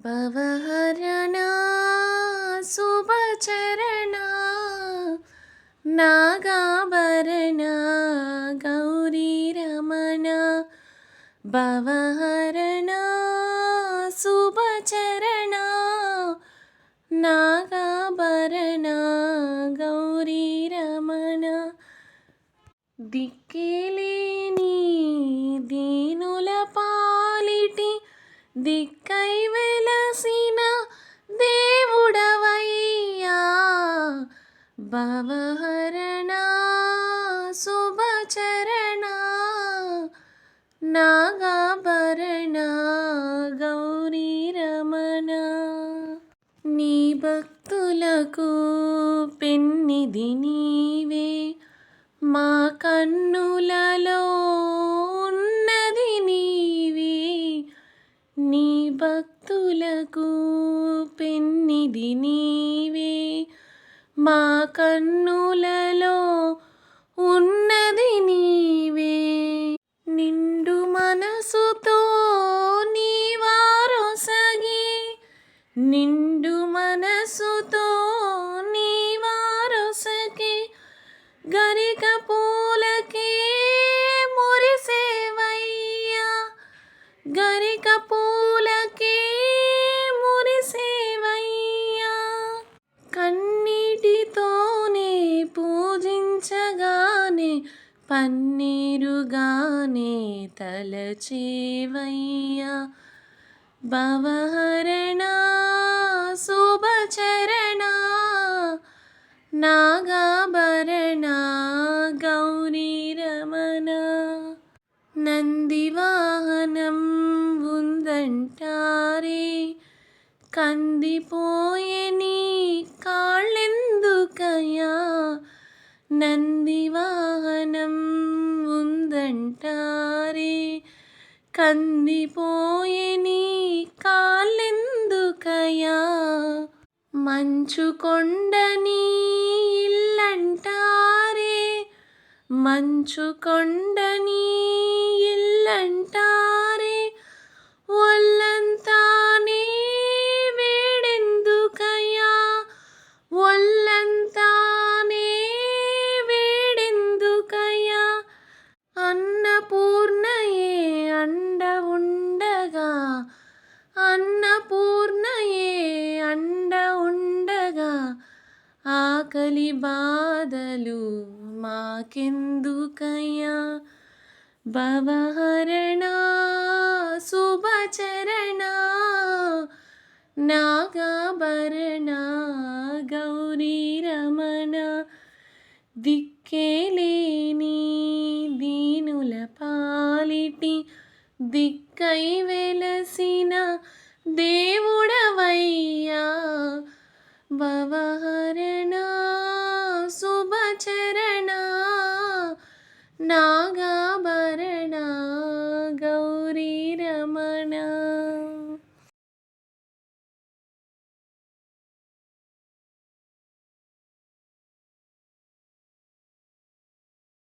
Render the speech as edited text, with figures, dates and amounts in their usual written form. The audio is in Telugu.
భవహరణా శుభచరణా నాగాభరణా గౌరీ రమణ భవహరణా శుభచరణా నాగాభరణా గౌరీ రమణ దిక్కేలేని దీనుల పాలిటి దిక్కై వెలసిన దేవుడవయ్యా భవహరణా శుభచరణా నాగాభరణా గౌరీ రమణ నీ భక్తులకు పెన్నిది నీవే మా కన్నులలో ఉన్నది నీవే నీ భక్తులకు పెన్నిది నీవే మా కన్నులలో ఉన్నది నీవే నిండు మనసుతో నీవారొసగి నిండు మనసుతో నీవారొసగి గరిక పూలకే మురిసేవయ్యా గరిక పూలకే మురిసేవయ్యా కన్నీటితోనే పూజించగానే పన్నీరుగానే తలచేవయ్యా భవహరణా శుభచరణా నాగాభరణా గౌరీ రమణ నందివాహనం ఉందంటారే కందిపోయే నీ కాళ్ళెందుకయ్యా నందివాహనం ఉందంటారే కందిపోయే నీ కాళ్ళెందుకయ్యా మంచు కొండని ఇల్లంటారే మంచు కొండని ఇల్లంటారే ఒళ్ళంతానే వేడెందుకయ్యా ఒళ్ళంతానే వేడెందుకయ్యా అన్నపూర్ణయే అండ ఉండగా అన్నపూర్ణయే అండ ఉండగా ఆకలి బాధలు మాకెందుకయ్యా భవహరణా శుభచరణా నాగాభరణా గౌరీ రమణ దిక్కేలేని దీనుల పాలిటి దిక్కై వెలసిన దేవుడవయ్యా భవహరణా శుభచరణా నాగాభరణా గౌరీ రమణ